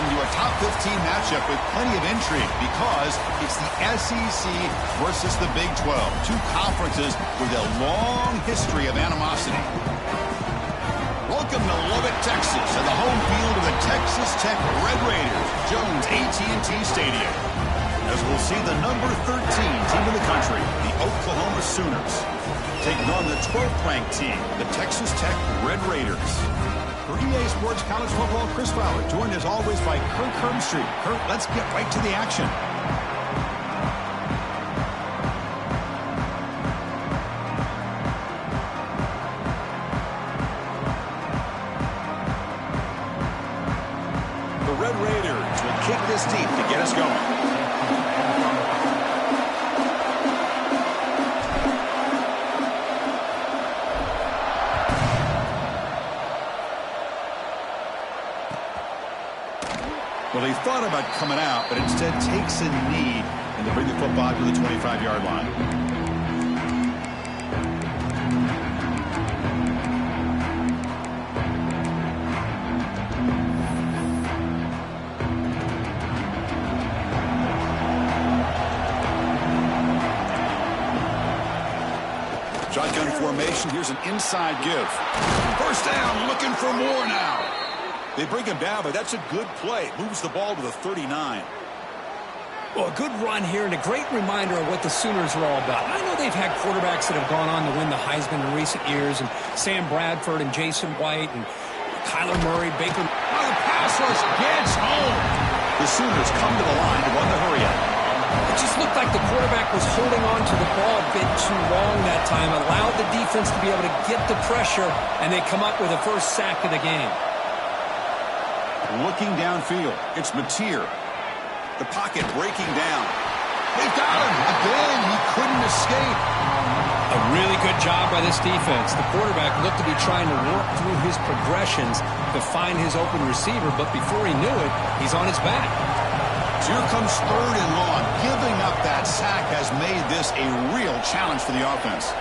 welcome to a top 15 matchup with plenty of intrigue because it's the SEC versus the Big 12. Two conferences with a long history of animosity. Welcome to Lubbock, Texas, and the home field of the Texas Tech Red Raiders, Jones AT&T Stadium. As we'll see the number 13 team in the country, the Oklahoma Sooners, taking on the 12th-ranked team, the Texas Tech Red Raiders. For EA Sports College Football, Chris Fowler, joined as always by Kirk Hermstreet. Kirk, let's get right to the action. The Red Raiders will kick this deep to get us going. Well, he thought about coming out, but instead takes a knee and to bring the football to the 25-yard line. Shotgun formation. Here's an inside give. First down, looking for more now. They bring him down, but that's a good play. Moves the ball to the 39. Well, a good run here and a great reminder of what the Sooners are all about. I know they've had quarterbacks that have gone on to win the Heisman in recent years, and Sam Bradford and Jason White and Kyler Murray, Baker. Oh, the pass rush gets home. The Sooners come to the line to run the hurry up. It just looked like the quarterback was holding on to the ball a bit too long that time, allowed the defense to be able to get the pressure, and they come up with a first sack of the game. Looking downfield, it's Mateer. The pocket breaking down. They've got him. Again, he couldn't escape. A really good job by this defense. The quarterback looked to be trying to work through his progressions to find his open receiver, but before he knew it, he's on his back. So here comes third and long. Giving up that sack has made this a real challenge for the offense.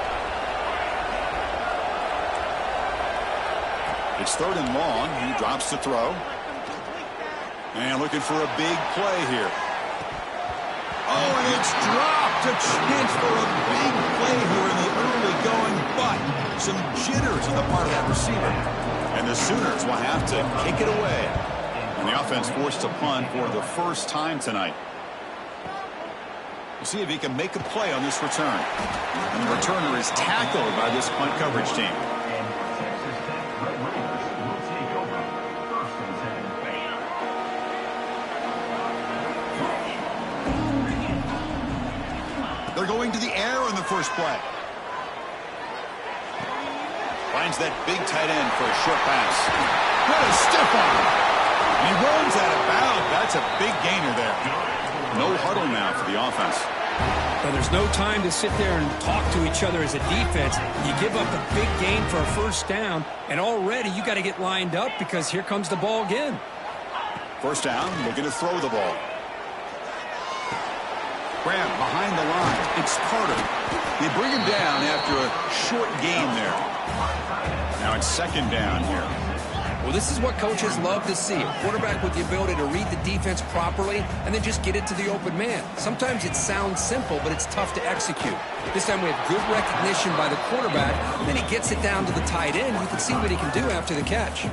It's third and long. He drops the throw. And looking for a big play here. Oh, and it's dropped. A chance for a big play here in the early going, but some jitters on the part of that receiver. And the Sooners will have to kick it away. And the offense forced to punt for the first time tonight. We'll see if he can make a play on this return. And the returner is tackled by this punt coverage team. They're going to the air on the first play. Finds that big tight end for a short pass. What a stiff arm. He runs out of bounds. That's a big gainer there. No huddle now for the offense. Well, there's no time to sit there and talk to each other as a defense. You give up a big gain for a first down, and already you got to get lined up because here comes the ball again. First down, looking to throw the ball. Grab behind the line. It's Carter. They bring him down after a short gain there. Now it's second down here. Well, this is what coaches love to see. A quarterback with the ability to read the defense properly and then just get it to the open man. Sometimes it sounds simple, but it's tough to execute. This time we have good recognition by the quarterback, and then he gets it down to the tight end. You can see what he can do after the catch.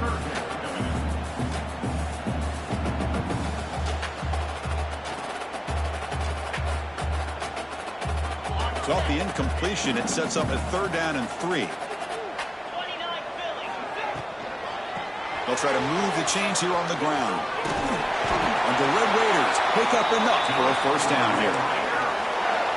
So off the incompletion, it sets up a third down and 3. They'll try to move the chains here on the ground. And the Red Raiders pick up enough for a first down here.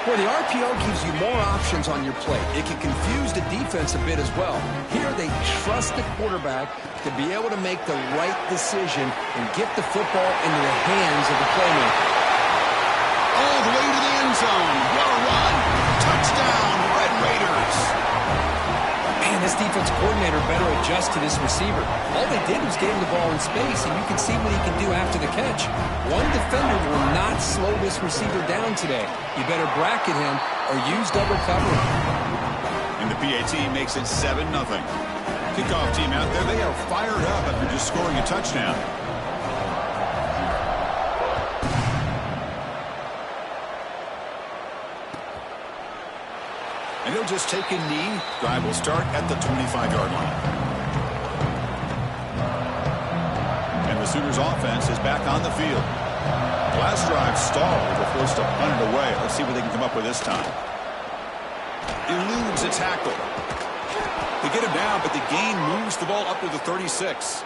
Well, the RPO gives you more options on your plate. It can confuse the defense a bit as well. Here they trust the quarterback to be able to make the right decision and get the football into the hands of the playmaker. All the way to the end zone. What a run. Touchdown, Red Raiders. Man, this defense coordinator better adjust to this receiver. All they did was give him the ball in space, and you can see what he can do after the catch. One defender will not slow this receiver down today. You better bracket him or use double coverage. And the PAT makes it 7-0. Kickoff team out there, they are fired up after just scoring a touchdown. And he'll just take a knee. Drive will start at the 25-yard line. And the Sooners offense is back on the field. Last drive stalled. They were forced to punt it away. Let's see what they can come up with this time. Eludes a tackle. They get him down, but the gain moves the ball up to the 36.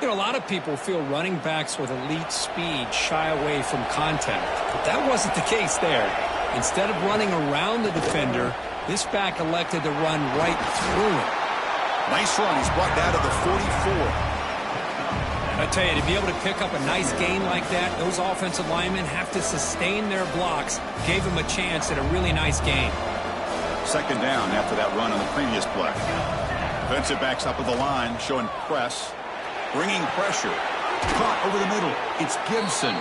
You know, a lot of people feel running backs with elite speed shy away from contact. But that wasn't the case there. Instead of running around the defender, this back elected to run right through him. Nice run. He's brought down to the 44. I tell you, to be able to pick up a nice gain like that, those offensive linemen have to sustain their blocks. Gave him a chance at a really nice gain. Second down after that run on the previous play. Defensive backs up at the line, showing press. Bringing pressure. Caught over the middle. It's Gibson.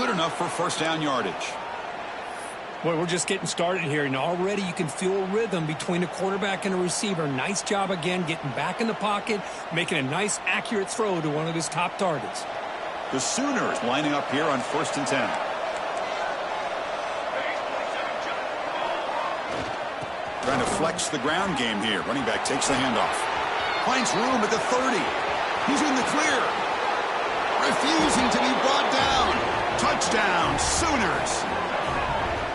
Good enough for first down yardage. Boy, we're just getting started here, and already you can feel a rhythm between the quarterback and the receiver. Nice job again getting back in the pocket, making a nice, accurate throw to one of his top targets. The Sooners lining up here on 1st and 10. Trying to flex the ground game here. Running back takes the handoff. Finds room at the 30. He's in the clear. Refusing to be brought down. Touchdown, Sooners.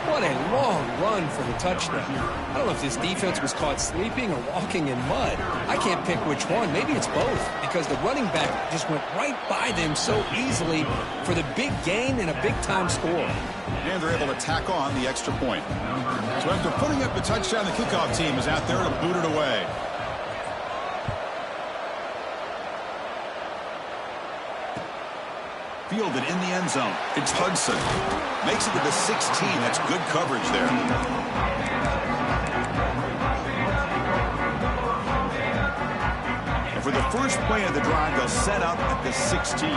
What a long run for the touchdown. I don't know if this defense was caught sleeping or walking in mud. I can't pick which one. Maybe it's both, because the running back just went right by them so easily for the big gain and a big-time score. And they're able to tack on the extra point. So after putting up the touchdown, the kickoff team is out there to boot it away. Fielded in the end zone. It's Hudson. Makes it to the 16. That's good coverage there. And for the first play of the drive, they'll set up at the 16.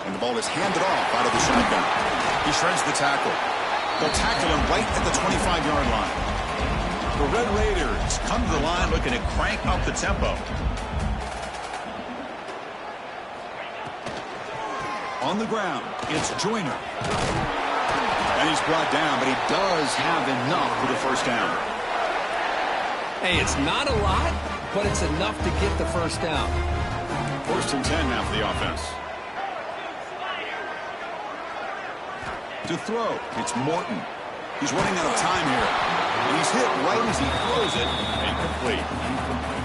And the ball is handed off out of the shotgun. He shreds the tackle. They'll tackle him right at the 25-yard line. The Red Raiders come to the line looking to crank up the tempo. On the ground, it's Joyner. And he's brought down, but he does have enough for the first down. Hey, it's not a lot, but it's enough to get the first down. 1st and 10 now for the offense. To throw, it's Morton. He's running out of time here. And he's hit right as he throws it. Incomplete.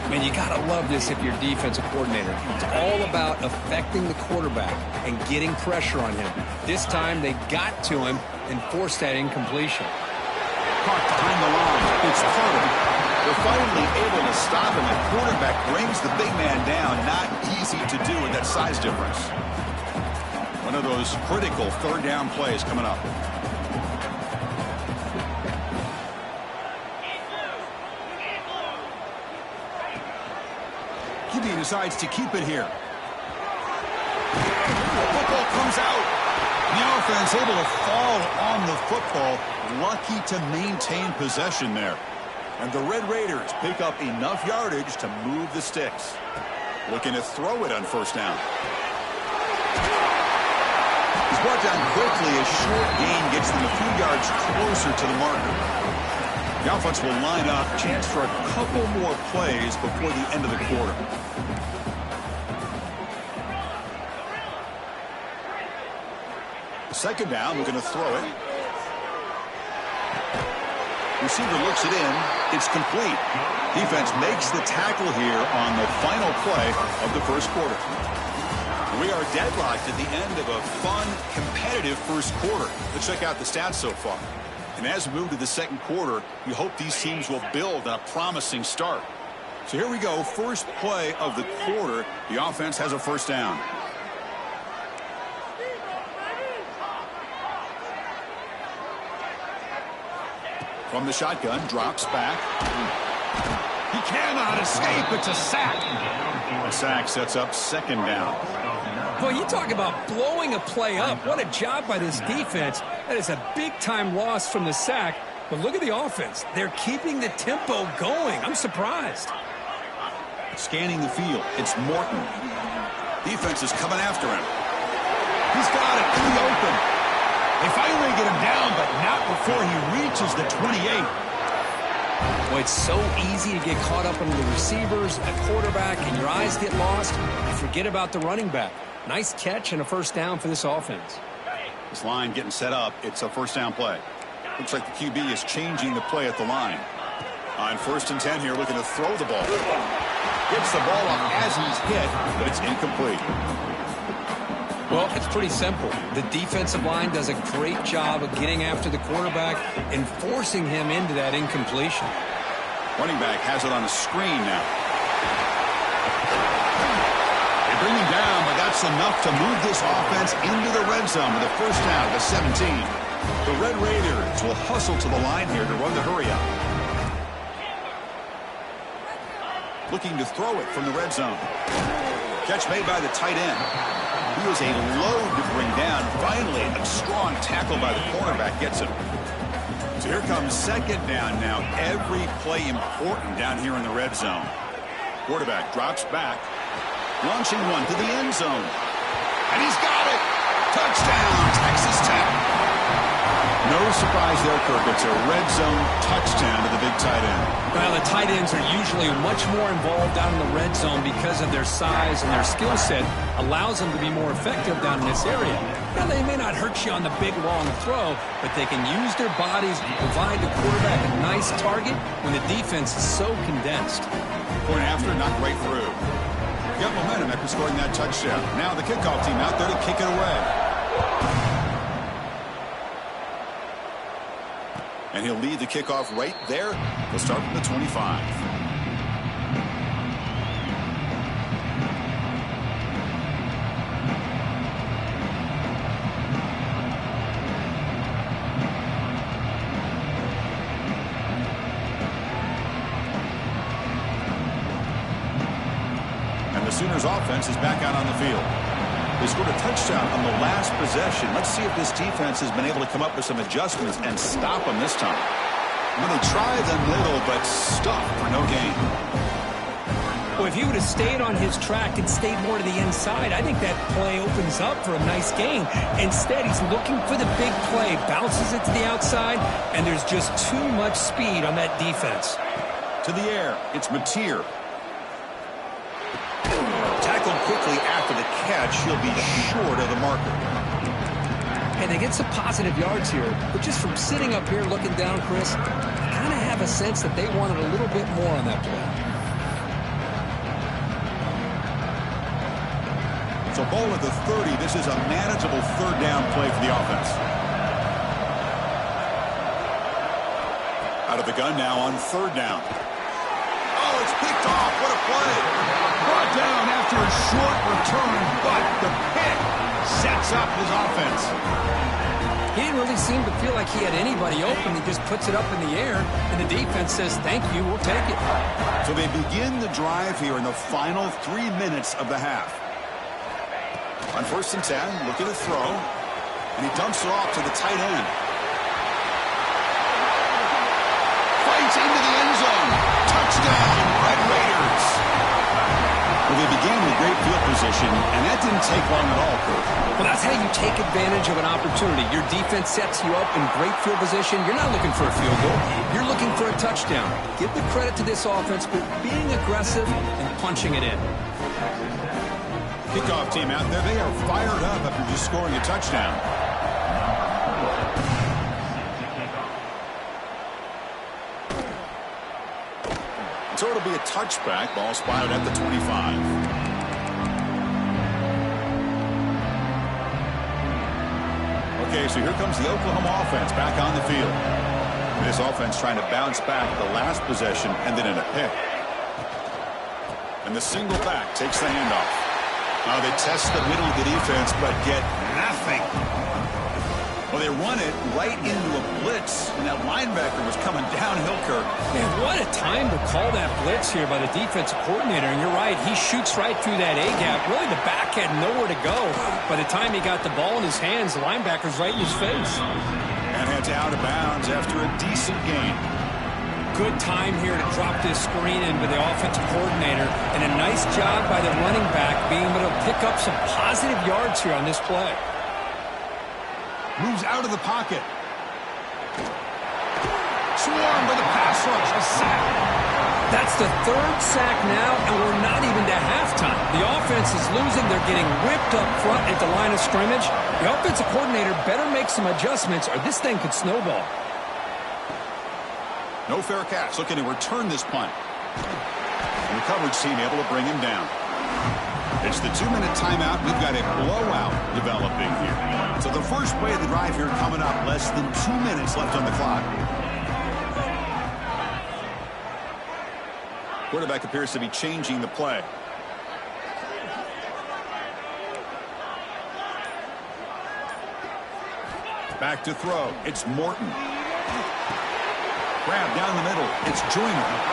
Man, you got to love this if you're a defensive coordinator. It's all about affecting the quarterback and getting pressure on him. This time, they got to him and forced that incompletion. Caught behind the line. It's Carter. They're finally able to stop him. The quarterback brings the big man down. Not easy to do with that size difference. One of those critical third down plays coming up. He decides to keep it here. The football comes out. The offense able to fall on the football. Lucky to maintain possession there. And the Red Raiders pick up enough yardage to move the sticks. Looking to throw it on first down. He's brought down quickly. A short gain gets them a few yards closer to the marker. The offense will line up. Chance for a couple more plays before the end of the quarter. Second down, we're going to throw it. Receiver looks it in. It's complete. Defense makes the tackle here on the final play of the first quarter. We are deadlocked at the end of a fun, competitive first quarter. Let's check out the stats so far. And as we move to the second quarter, we hope these teams will build on a promising start. So here we go. First play of the quarter. The offense has a first down. From the shotgun, drops back. He cannot escape. It's a sack. A sack sets up second down. Boy, you talk about blowing a play up. What a job by this defense. That is a big-time loss from the sack. But look at the offense. They're keeping the tempo going. I'm surprised. Scanning the field. It's Morton. Defense is coming after him. He's got it in the open. They finally get him before he reaches the 28. Well, it's so easy to get caught up in the receivers, the quarterback, and your eyes get lost. You forget about the running back. Nice catch and a first down for this offense. This line getting set up. It's a first down play. Looks like the QB is changing the play at the line. On 1st and 10 here, looking to throw the ball. Gets the ball up as he's hit, but it's incomplete. Well, it's pretty simple. The defensive line does a great job of getting after the quarterback and forcing him into that incompletion. Running back has it on the screen now. They bring him down, but that's enough to move this offense into the red zone with a first down at the 17. The Red Raiders will hustle to the line here to run the hurry up. Looking to throw it from the red zone. Catch made by the tight end. He was a load to bring down. Finally, a strong tackle by the cornerback gets him. So here comes second down now. Every play important down here in the red zone. Quarterback drops back. Launching one to the end zone. And he's got it. Touchdown, Texas Tech. No surprise there, Kirk. It's a red zone touchdown to the big tight end. Well, the tight ends are usually much more involved down in the red zone because of their size, and their skill set allows them to be more effective down in this area. Now, they may not hurt you on the big, long throw, but they can use their bodies to provide the quarterback a nice target when the defense is so condensed. Point after, not right through. Got momentum after scoring that touchdown. Now the kickoff team out there to kick it away. And he'll lead the kickoff right there. He'll start from the 25. And the Sooners offense is back out on the field. They scored a touchdown on the last possession. Let's see if this defense has been able to come up with some adjustments and stop them this time. Well, they tried the middle, but stopped for no gain. Well, if he would have stayed on his track and stayed more to the inside, I think that play opens up for a nice gain. Instead, he's looking for the big play, bounces it to the outside, and there's just too much speed on that defense. To the air, it's Mateer. Tackled quickly after the catch. He'll be short of the marker. And they get some positive yards here, but just from sitting up here looking down, Chris, I kind of have a sense that they wanted a little bit more on that play. So ball at the 30. This is a manageable third down play for the offense. Out of the gun now on third down. Oh, it's picked off. What a play. Brought down after a short return, but the pick sets up his offense. He didn't really seem to feel like he had anybody open. He just puts it up in the air, and the defense says, thank you, we'll take it. So they begin the drive here in the final 3 minutes of the half. On 1st and 10, looking to throw, and he dumps it off to the tight end. Fights into the end zone. Touchdown, Red Raiders. Well, they began with great field position, and that didn't take long at all, Kurt. Well, that's how you take advantage of an opportunity. Your defense sets you up in great field position. You're not looking for a field goal. You're looking for a touchdown. Give the credit to this offense for being aggressive and punching it in. Kickoff team out there, they are fired up after just scoring a touchdown. So it'll be a touchback. Ball spotted at the 25. Okay, so here comes the Oklahoma offense back on the field. This offense trying to bounce back the last possession and then in a pick. And the single back takes the handoff. Now they test the middle of the defense, but get nothing. Well, they run it right into a blitz, and that linebacker was coming downhill, Kirk. Man, what a time to call that blitz here by the defensive coordinator. And you're right, he shoots right through that A-gap. Really, the back had nowhere to go. By the time he got the ball in his hands, the linebacker's right in his face. And heads out of bounds after a decent gain. Good time here to drop this screen in by the offensive coordinator. And a nice job by the running back being able to pick up some positive yards here on this play. Moves out of the pocket. Swarmed by the pass rush. A sack. That's the third sack now, and we're not even to halftime. The offense is losing. They're getting ripped up front at the line of scrimmage. The offensive coordinator better make some adjustments, or this thing could snowball. No fair catch. Looking to return this punt. And the coverage team able to bring him down. It's the 2-minute timeout. We've got a blowout developing here. So the first play of the drive here coming up. Less than 2 minutes left on the clock. Quarterback appears to be changing the play. Back to throw. It's Morton. Grab down the middle. It's Joyner.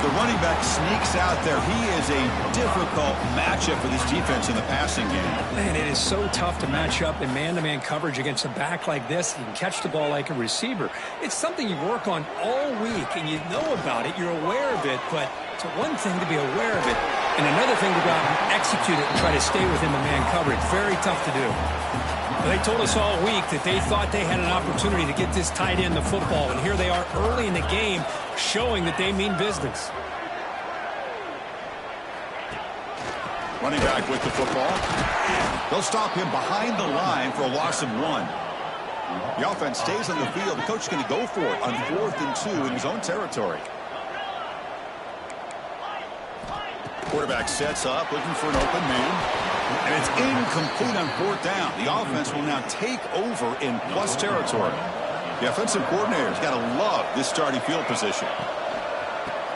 The running back sneaks out there. He is a difficult matchup for this defense in the passing game. Man, it is so tough to match up in man-to-man coverage against a back like this. You can catch the ball like a receiver. It's something you work on all week, and you know about it. You're aware of it, but it's one thing to be aware of it, and another thing to go out and execute it and try to stay within the man coverage. Very tough to do. Well, they told us all week that they thought they had an opportunity to get this tight end the football, and here they are early in the game showing that they mean business. Running back with the football. They'll stop him behind the line for a loss of 1. The offense stays on the field. The coach is going to go for it on 4th and 2 in his own territory. Quarterback sets up, looking for an open man. And it's incomplete on 4th down. The offense will now take over in plus territory. The offensive coordinator's got to love this starting field position.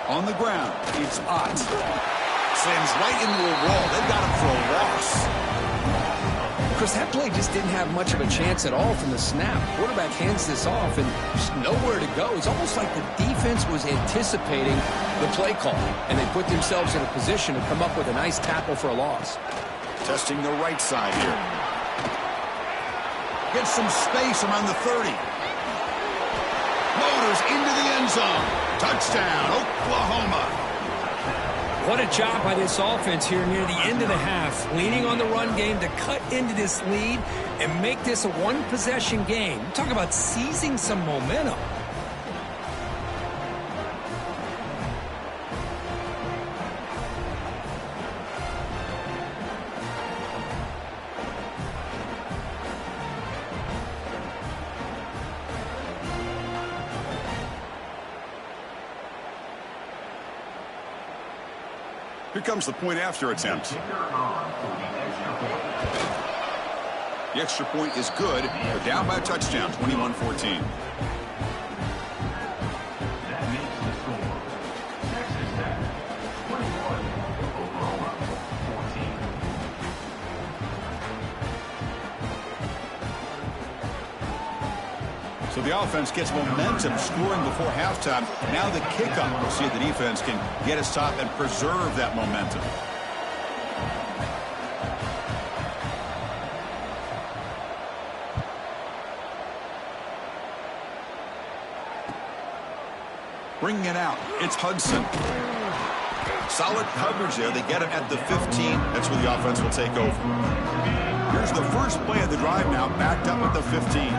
On the ground, it's Ott. Slams right into a wall. They've got him for a loss. Chris, that play just didn't have much of a chance at all from the snap. Quarterback hands this off and just nowhere to go. It's almost like the defense was anticipating the play call, and they put themselves in a position to come up with a nice tackle for a loss. Testing the right side here. Gets some space around the 30. Motors into the end zone. Touchdown, Oklahoma. What a job by this offense here near the end of the half, leaning on the run game to cut into this lead and make this a one-possession game. Talk about seizing some momentum. Here comes the point after attempt. The extra point is good. They're down by a touchdown, 21-14. So the offense gets momentum, scoring before halftime. Now the kickoff. We'll see if the defense can get us top and preserve that momentum. Bringing it out, it's Hudson. Solid coverage there. They get him at the 15. That's where the offense will take over. Here's the first play of the drive now, backed up at the 15.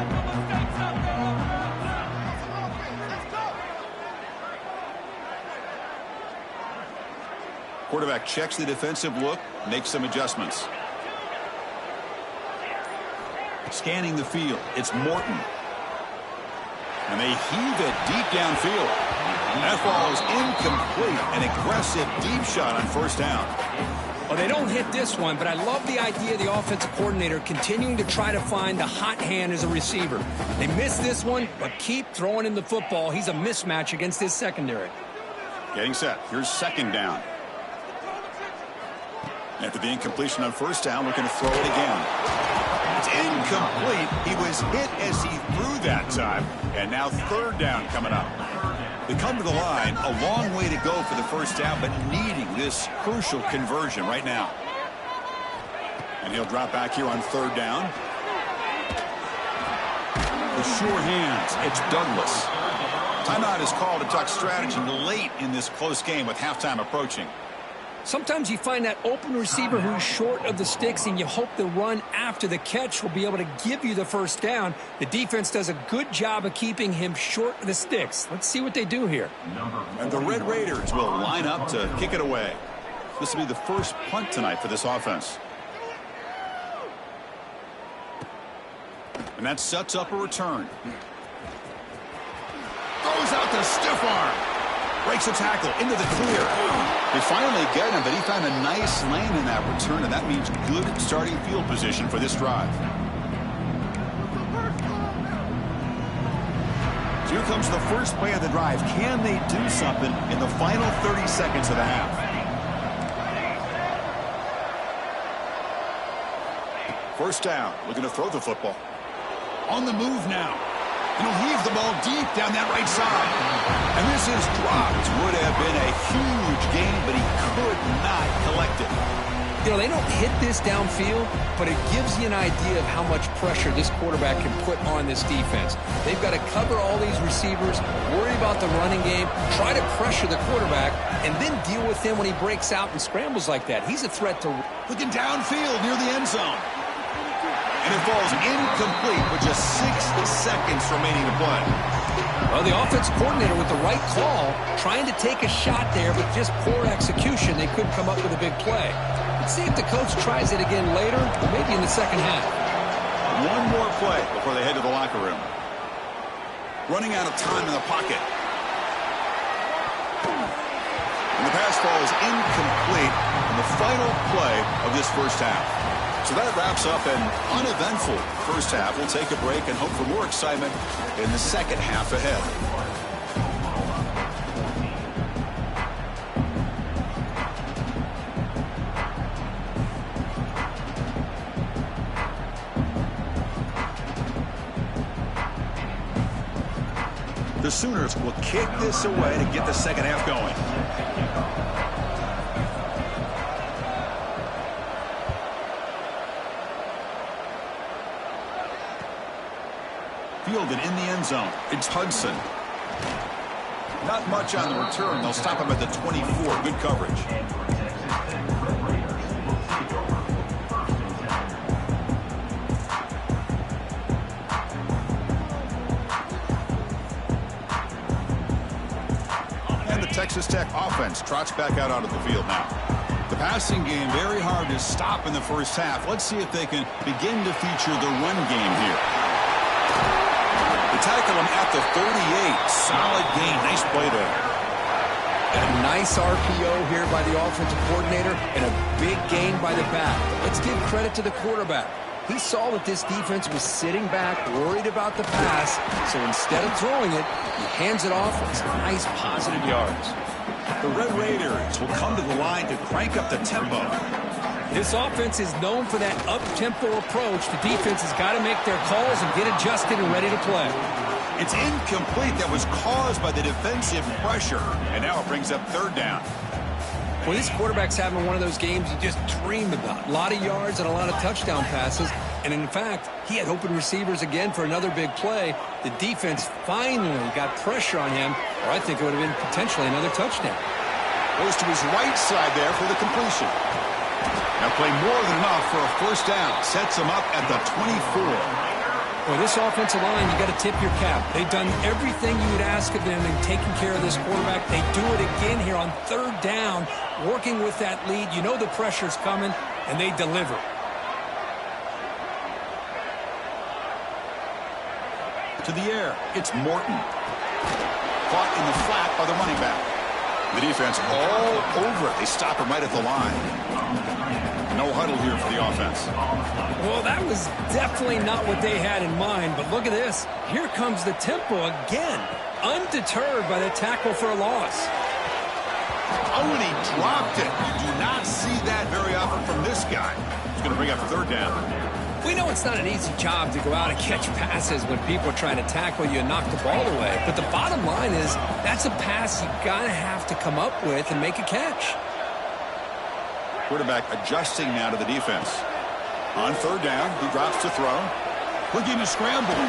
Quarterback checks the defensive look, makes some adjustments. Scanning the field, it's Morton. And they heave it deep downfield. That ball is incomplete. An aggressive deep shot on first down. Well, they don't hit this one, but I love the idea of the offensive coordinator continuing to try to find the hot hand as a receiver. They missed this one, but keep throwing him the football. He's a mismatch against his secondary. Getting set. Here's second down. After the incompletion on first down, looking to throw it again. It's incomplete. He was hit as he threw that time. And now third down coming up. They come to the line, a long way to go for the first down, but needing this crucial conversion right now. And he'll drop back here on third down. The sure hands, it's Douglas. Timeout is called to talk strategy late in this close game with halftime approaching. Sometimes you find that open receiver who's short of the sticks, and you hope the run after the catch will be able to give you the first down. The defense does a good job of keeping him short of the sticks. Let's see what they do here. And the Red Raiders will line up to kick it away. This will be the first punt tonight for this offense. And that sets up a return. Throws out the stiff arm. Breaks a tackle into the clear. They finally get him, but he found a nice lane in that return, and that means good starting field position for this drive. So here comes the first play of the drive. Can they do something in the final 30 seconds of the half? First down, looking to throw the football. On the move now. And he'll heave the ball deep down that right side. And this is dropped. Would have been a huge gain, but he could not collect it. You know, they don't hit this downfield, but it gives you an idea of how much pressure this quarterback can put on this defense. They've got to cover all these receivers, worry about the running game, try to pressure the quarterback, and then deal with him when he breaks out and scrambles like that. He's a threat to... Looking downfield near the end zone. And it falls incomplete with just 6 seconds remaining to play. Well, the offense coordinator with the right call, trying to take a shot there, but just poor execution. They couldn't come up with a big play. Let's see if the coach tries it again later, or maybe in the second half. One more play before they head to the locker room. Running out of time in the pocket. And the pass falls incomplete in the final play of this first half. So that wraps up an uneventful first half. We'll take a break and hope for more excitement in the second half ahead. The Sooners will kick this away to get the second half going. Fielded in the end zone. It's Hudson. Not much on the return. They'll stop him at the 24. Good coverage. And the Texas Tech offense trots back out onto the field now. The passing game very hard to stop in the first half. Let's see if they can begin to feature the run game here. Tackle him at the 38. Solid gain. Nice play there. A nice RPO here by the offensive coordinator and a big gain by the back. But let's give credit to the quarterback. He saw that this defense was sitting back, worried about the pass, so instead of throwing it, he hands it off with some nice positive yards. The Red Raiders will come to the line to crank up the tempo. This offense is known for that up-tempo approach. The defense has got to make their calls and get adjusted and ready to play. It's incomplete. That was caused by the defensive pressure. And now it brings up third down. Well, this quarterback's having one of those games you just dream about. A lot of yards and a lot of touchdown passes. And in fact, he had open receivers again for another big play. The defense finally got pressure on him, or I think it would have been potentially another touchdown. Goes to his right side there for the completion. Now play more than enough for a first down. Sets him up at the 24. Well, this offensive line, you got to tip your cap. They've done everything you would ask of them in taking care of this quarterback. They do it again here on third down, working with that lead. You know the pressure's coming, and they deliver. To the air, it's Morton. Caught in the flat by the running back. The defense all over it. They stop him right at the line. No huddle here for the offense. Well, that was definitely not what they had in mind, but look at this. Here comes the tempo again, undeterred by the tackle for a loss. Oh, and he dropped it. You do not see that very often from this guy. He's going to bring up third down. We know it's not an easy job to go out and catch passes when people are trying to tackle you and knock the ball away. But the bottom line is that's a pass you got to have to come up with and make a catch. Quarterback adjusting now to the defense. On third down, he drops to throw. Looking to scramble.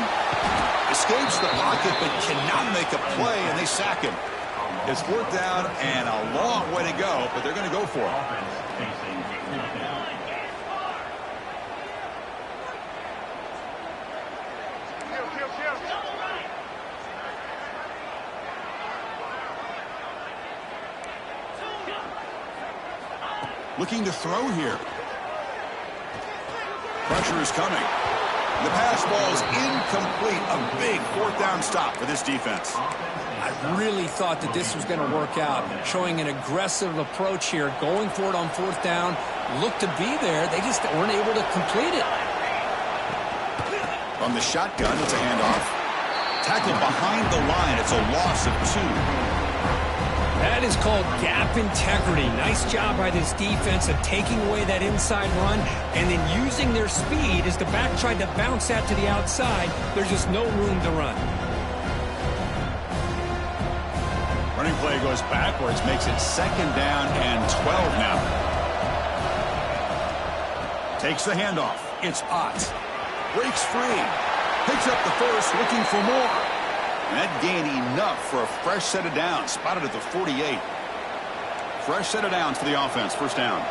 Escapes the pocket but cannot make a play, and they sack him. It's fourth down and a long way to go, but they're going to go for it. Looking to throw here. Pressure is coming. The pass ball is incomplete. A big fourth down stop for this defense. I really thought that this was going to work out, showing an aggressive approach here, going for it on fourth down. Looked to be there. They just weren't able to complete it. From the shotgun, it's a handoff. Tackled behind the line. It's a loss of 2. That is called gap integrity. Nice job by this defense of taking away that inside run and then using their speed as the back tried to bounce that to the outside. There's just no room to run. Running play goes backwards, makes it second down and 12 now. Takes the handoff. It's Ott. Breaks free. Picks up the first, looking for more. And that gained enough for a fresh set of downs. Spotted at the 48. Fresh set of downs for the offense. First down.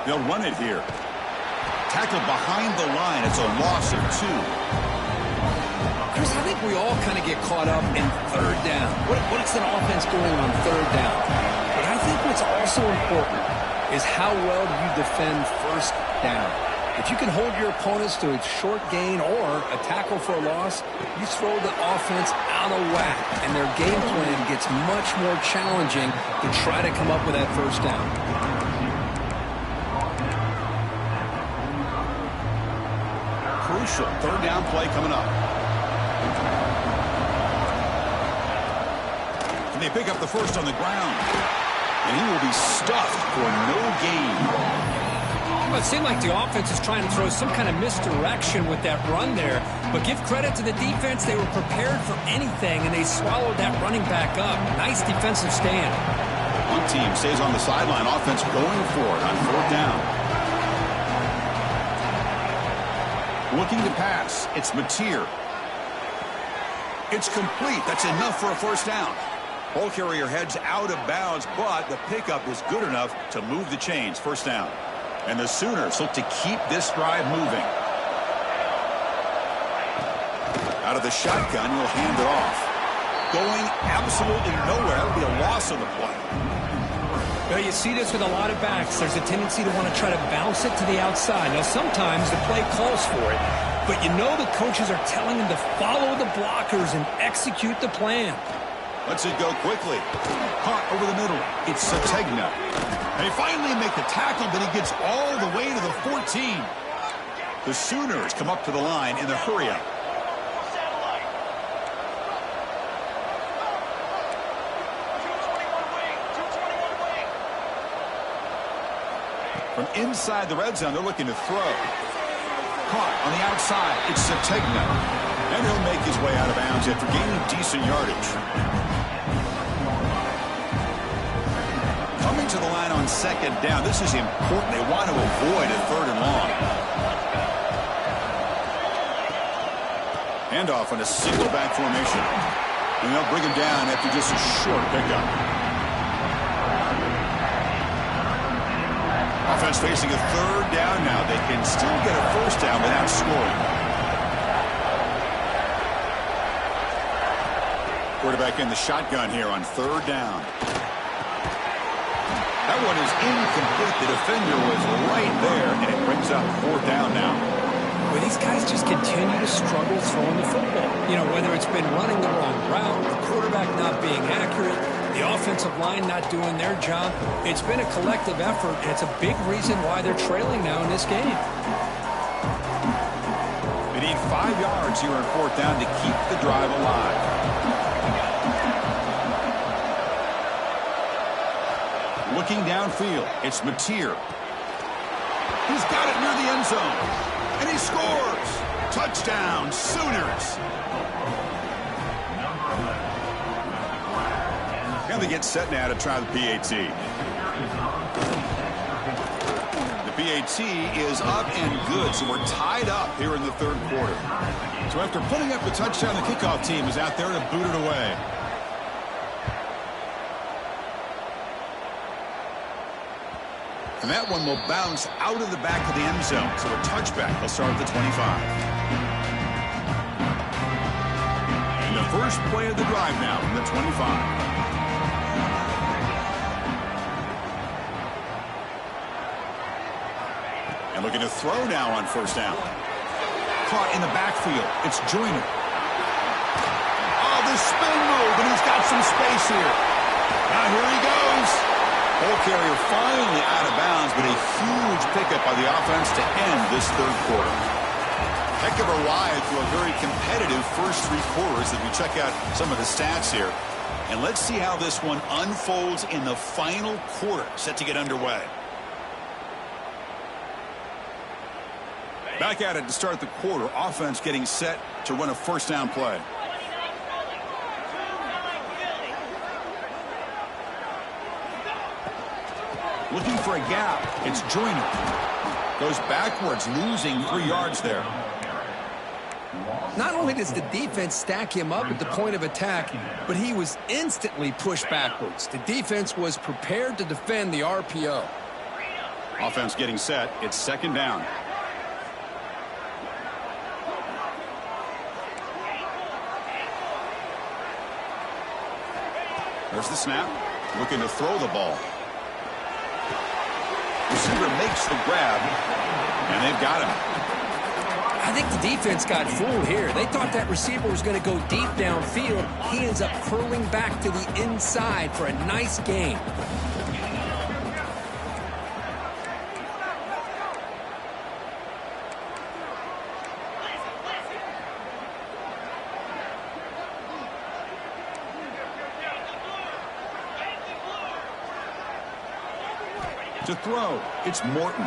They'll run it here. Tackled behind the line. It's a loss of 2. Chris, I think we all kind of get caught up in third down. What's an offense doing on third down? But I think what's also important is how well do you defend first down. If you can hold your opponents to a short gain or a tackle for a loss, you throw the offense out of whack, and their game plan gets much more challenging to try to come up with that first down. Crucial third down play coming up. And they pick up the first on the ground. And he will be stuffed for no gain. Well, it seemed like the offense is trying to throw some kind of misdirection with that run there. But give credit to the defense. They were prepared for anything, and they swallowed that running back up. Nice defensive stand. One team stays on the sideline. Offense going for it on fourth down. Looking to pass. It's Mateer. It's complete. That's enough for a first down. Ball carrier heads out of bounds, but the pickup is good enough to move the chains. First down. And the Sooners look to keep this drive moving. Out of the shotgun, he'll hand it off. Going absolutely nowhere. That'll be a loss on the play. Well, you see this with a lot of backs. There's a tendency to want to try to bounce it to the outside. Now, sometimes the play calls for it, but you know the coaches are telling them to follow the blockers and execute the plan. Lets it go quickly. Caught over the middle. It's Sategna. They finally make the tackle, but he gets all the way to the 14. The Sooners come up to the line in the hurry-up. From inside the red zone, they're looking to throw. Caught on the outside. It's Sategna. And he'll make his way out of bounds after gaining decent yardage. Coming to the line on second down. This is important. They want to avoid a third and long. Handoff on a single back formation. And they'll bring him down after just a short pickup. Offense facing a third down now. They can still get a first down without scoring. Quarterback in the shotgun here on third down. That one is incomplete. The defender was right there, and it brings up fourth down now. Well, these guys just continue to struggle throwing the football. You know, whether it's been running the wrong route, the quarterback not being accurate, the offensive line not doing their job. It's been a collective effort, and it's a big reason why they're trailing now in this game. They need 5 yards here on fourth down to keep the drive alive. Looking downfield, it's Mateer. He's got it near the end zone. And he scores. Touchdown, Sooners. And they get set now to try the PAT. The PAT is up and good, so we're tied up here in the third quarter. So after putting up the touchdown, the kickoff team is out there to boot it away. And that one will bounce out of the back of the end zone. So a touchback. They'll start at the 25. And the first play of the drive now from the 25. And looking to throw now on first down. Caught in the backfield. It's Joyner. Oh, the spin move, and he's got some space here. Now here he goes. Ball carrier finally out of bounds, but a huge pickup by the offense to end this third quarter. Heck of a ride through a very competitive first three quarters as we check out some of the stats here. And let's see how this one unfolds in the final quarter, set to get underway. Back at it to start the quarter. Offense getting set to run a first down play. Looking for a gap. It's Joyner. Goes backwards, losing 3 yards there. Not only does the defense stack him up at the point of attack, but he was instantly pushed backwards. The defense was prepared to defend the RPO. Offense getting set. It's second down. There's the snap. Looking to throw the ball. Receiver makes the grab, and they've got him. I think the defense got fooled here. They thought that receiver was going to go deep downfield. He ends up curling back to the inside for a nice gain. To throw, it's Morton.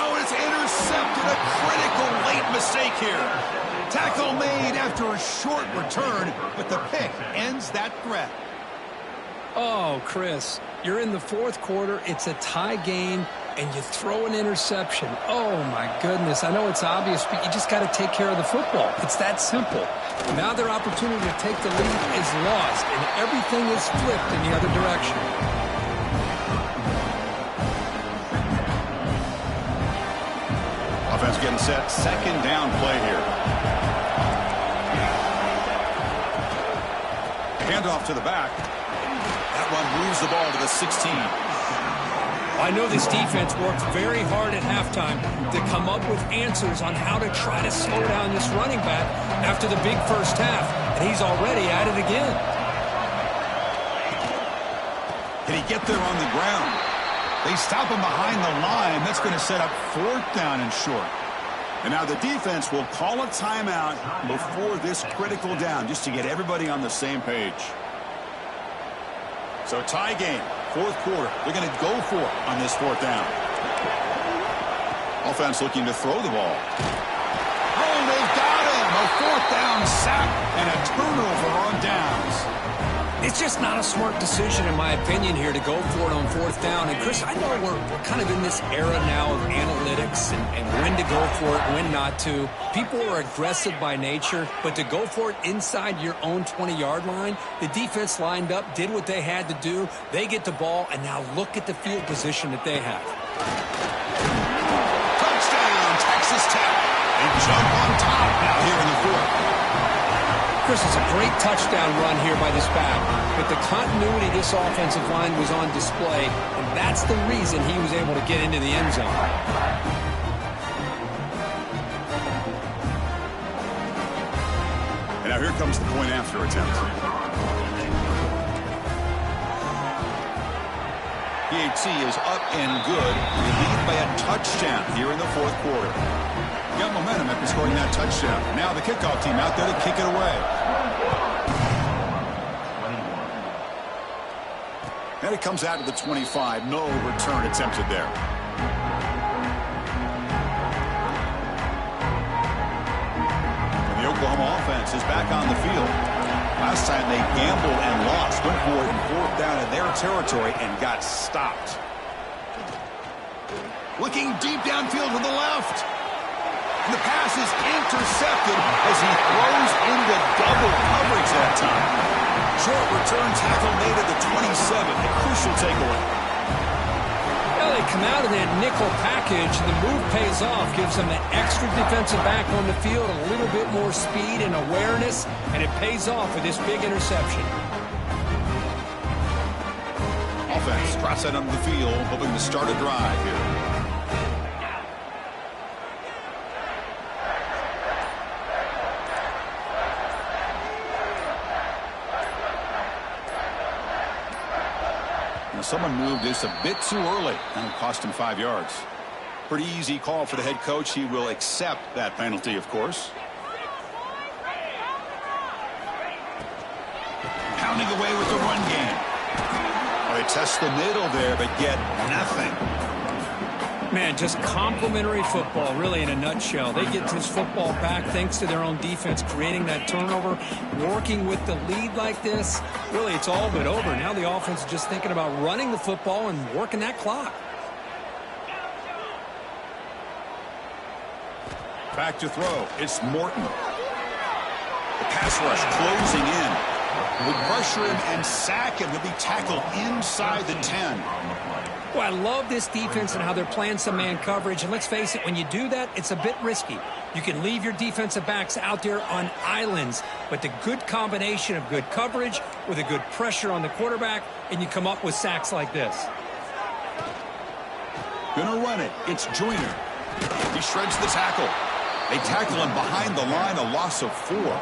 Oh, it's intercepted. A critical late mistake here. Tackle made after a short return, but the pick ends that threat. Oh, Chris, you're in the fourth quarter. It's a tie game, and you throw an interception. Oh, my goodness. I know it's obvious, but you just got to take care of the football. It's that simple. Now their opportunity to take the lead is lost, and everything is flipped in the other direction. Offense getting set. Second down play here. Handoff to the back. That one moves the ball to the 16. I know this defense worked very hard at halftime to come up with answers on how to try to slow down this running back after the big first half, and he's already at it again. Can he get there on the ground? They stop him behind the line. That's going to set up fourth down and short. And now the defense will call a timeout before this critical down, just to get everybody on the same page. So tie game, fourth quarter. They're going to go for it on this fourth down. Offense looking to throw the ball. Oh, they've got him. A fourth down sack and a turnover on downs. It's just not a smart decision, in my opinion, here to go for it on fourth down. And, Chris, I know we're kind of in this era now of analytics and when to go for it, when not to. People are aggressive by nature, but to go for it inside your own 20-yard line, the defense lined up, did what they had to do. They get the ball, and now look at the field position that they have. Touchdown, Texas Tech. They jump on top now here in the fourth. Chris, it's a great touchdown run here by this back, but the continuity of this offensive line was on display, and that's the reason he was able to get into the end zone. And now here comes the point after attempt. PAT is up and good. We lead by a touchdown here in the fourth quarter. Got momentum after scoring that touchdown. Now the kickoff team out there to kick it away. And it comes out to the 25. No return attempted there. And the Oklahoma offense is back on the field. Last time they gambled and lost. Went for it in fourth down in their territory and got stopped. Looking deep downfield to the left. And the pass is intercepted as he throws into double coverage that time. Short return tackle made at the 27. A crucial takeaway. Well, they come out of that nickel package, and the move pays off, gives them that extra defensive back on the field, a little bit more speed and awareness, and it pays off with this big interception. Offense drops that onto the field, hoping to start a drive here. Someone moved this a bit too early, and it cost him 5 yards. Pretty easy call for the head coach. He will accept that penalty, of course. Pounding away with the run game. Oh, they test the middle there, but get nothing. Man, just complimentary football, really, in a nutshell. They get this football back thanks to their own defense, creating that turnover, working with the lead like this. Really, it's all but over. Now the offense is just thinking about running the football and working that clock. Back to throw. It's Morton. The pass rush closing in. Will pressure him and sack him. He'll be tackled inside the 10. Well, I love this defense and how they're playing some man coverage. And let's face it, when you do that, it's a bit risky. You can leave your defensive backs out there on islands, but the good combination of good coverage with a good pressure on the quarterback, and you come up with sacks like this. Gonna run it. It's Joyner. He shreds the tackle. They tackle him behind the line, a loss of 4.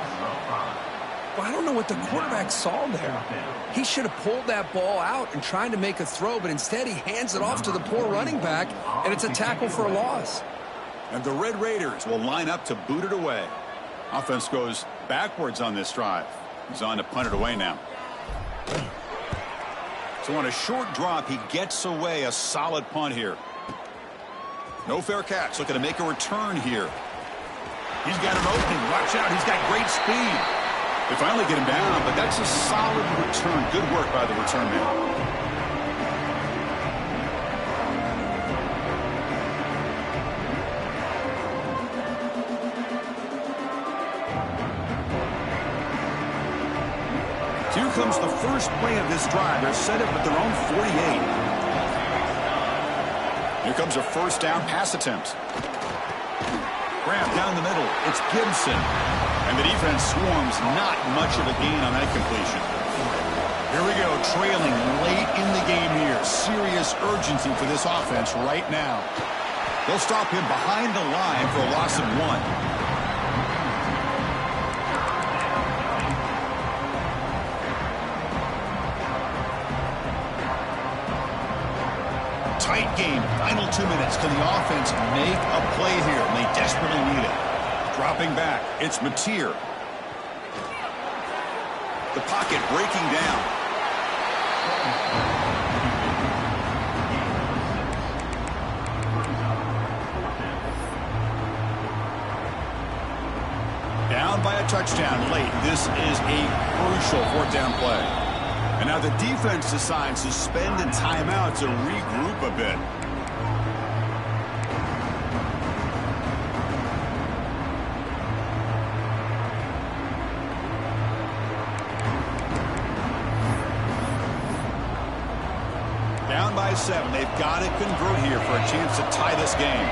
Well, I don't know what the quarterback saw there. He should have pulled that ball out and tried to make a throw, but instead he hands it off to the poor running back, and it's a tackle for a loss. And the Red Raiders will line up to boot it away. Offense goes backwards on this drive. He's on to punt it away now. So on a short drop, he gets away a solid punt here. No fair catch. Looking to make a return here. He's got an opening. Watch out. He's got great speed. They finally get him down, but that's a solid return. Good work by the return man. So here comes the first play of this drive. They're set up at their own 48. Here comes a first down pass attempt. Grab down the middle. It's Gibson. And the defense swarms, not much of a gain on that completion. Here we go, trailing late in the game here. Serious urgency for this offense right now. They'll stop him behind the line for a loss of 1. Tight game, final 2 minutes. Can the offense make a play here? And they desperately need it. Dropping back, it's Mateer. The pocket breaking down. Down by a touchdown late. This is a crucial 4th down play. And now the defense decides to spend a timeout to regroup a bit. Down by 7. They've got to convert here for a chance to tie this game.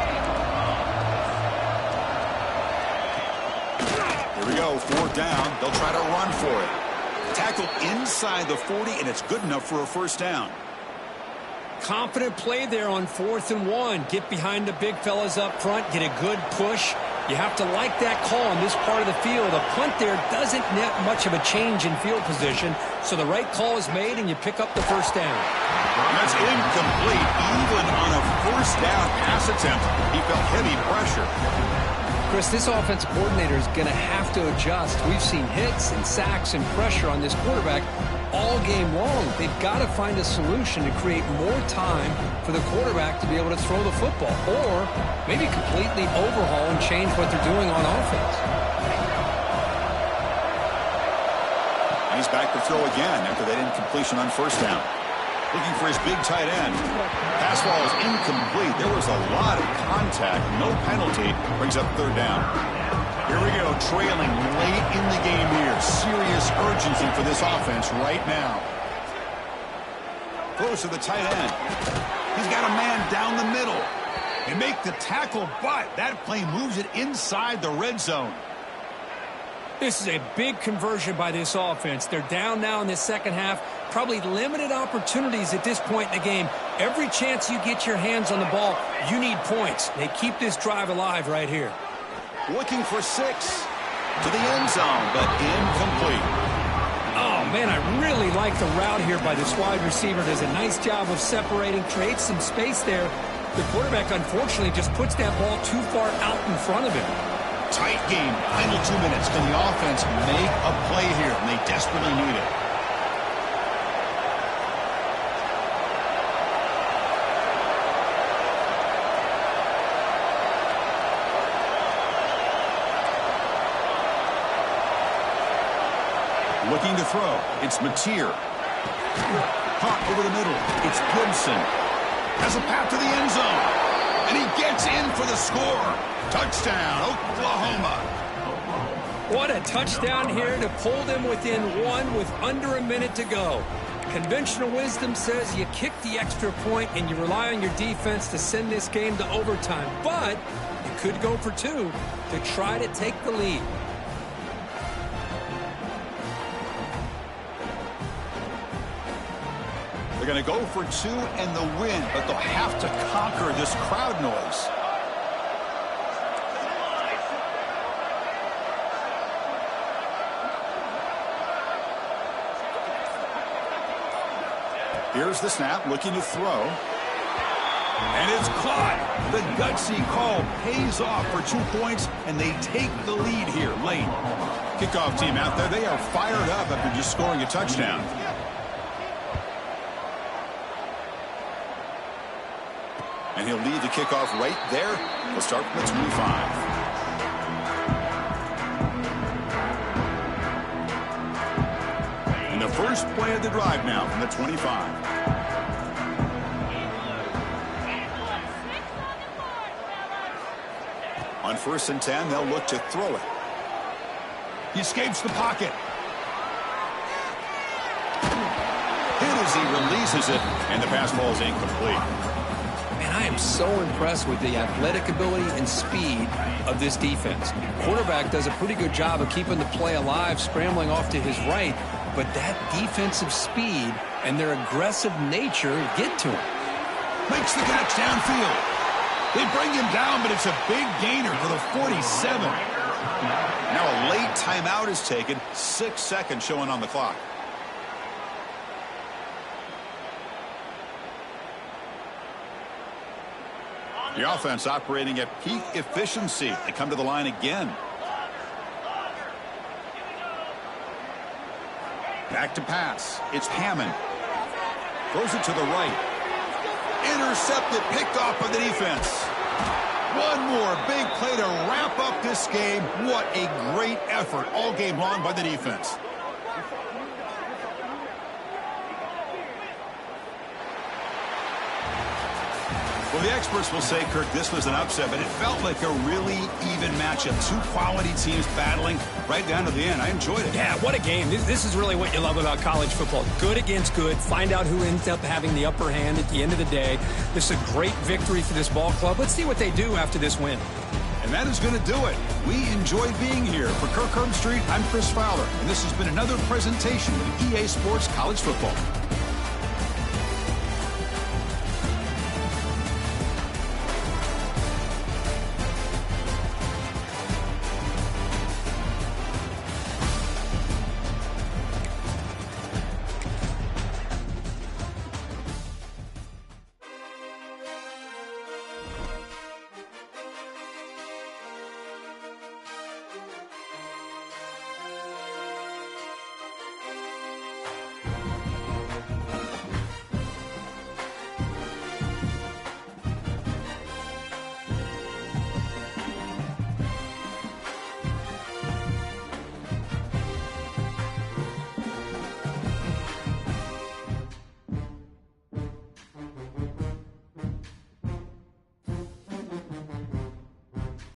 Here we go, 4th down. They'll try to run for it. Tackled inside the 40, and it's good enough for a first down. Confident play there on 4th and 1. Get behind the big fellas up front. Get a good push. You have to like that call in this part of the field. A punt there doesn't net much of a change in field position, so the right call is made, and you pick up the first down. That's incomplete. Even on a first down pass attempt, he felt heavy pressure. Chris, this offensive coordinator is going to have to adjust. We've seen hits and sacks and pressure on this quarterback all game long. They've got to find a solution to create more time for the quarterback to be able to throw the football, or maybe completely overhaul and change what they're doing on offense. And he's back to throw again after that incompletion on first down. Looking for his big tight end. Pass ball is incomplete. There was a lot of contact. No penalty. Brings up third down. Here we go. Trailing late in the game here. Serious urgency for this offense right now. Throws to the tight end. He's got a man down the middle. They make the tackle, but that play moves it inside the red zone. This is a big conversion by this offense. They're down now in the second half. Probably limited opportunities at this point in the game. Every chance you get your hands on the ball, you need points. They keep this drive alive right here. Looking for 6 to the end zone, but incomplete. Oh, man, I really like the route here by this wide receiver. Does a nice job of separating, creates some space there. The quarterback, unfortunately, just puts that ball too far out in front of him. Tight game. Final 2 minutes. Can the offense make a play here? And they desperately need it. Looking to throw. It's Mateer. Caught over the middle. It's Gibson. Has a path to the end zone. And he gets in for the score. Touchdown, Oklahoma. What a touchdown here to pull them within 1 with under a minute to go. Conventional wisdom says you kick the extra point and you rely on your defense to send this game to overtime. But you could go for 2 to try to take the lead. They're going to go for 2 and the win, but they'll have to conquer this crowd noise. Here's the snap, looking to throw. And it's caught. The gutsy call pays off for 2 points, and they take the lead here late. Kickoff team out there, they are fired up after just scoring a touchdown. And he'll lead the kickoff right there. We'll start from the 25. And the first play of the drive now from the 25. On 1st and 10, they'll look to throw it. He escapes the pocket. Hit as he releases it, and the pass ball is incomplete. Man, I am so impressed with the athletic ability and speed of this defense. Quarterback does a pretty good job of keeping the play alive, scrambling off to his right, but that defensive speed and their aggressive nature get to him. Makes the catch downfield. They bring him down, but it's a big gainer for the 47. Now a late timeout is taken. 6 seconds showing on the clock. The offense operating at peak efficiency. They come to the line again. Back to pass. It's Hammond. Throws it to the right. Intercepted, picked off by the defense. One more big play to wrap up this game. What a great effort all game long by the defense. Well, the experts will say, Kirk, this was an upset, but it felt like a really even matchup. 2 quality teams battling right down to the end. I enjoyed it. Yeah, what a game. This is really what you love about college football. Good against good. Find out who ends up having the upper hand at the end of the day. This is a great victory for this ball club. Let's see what they do after this win. And that is going to do it. We enjoyed being here. For Kirk Herbstreit, I'm Chris Fowler, and this has been another presentation of EA Sports College Football.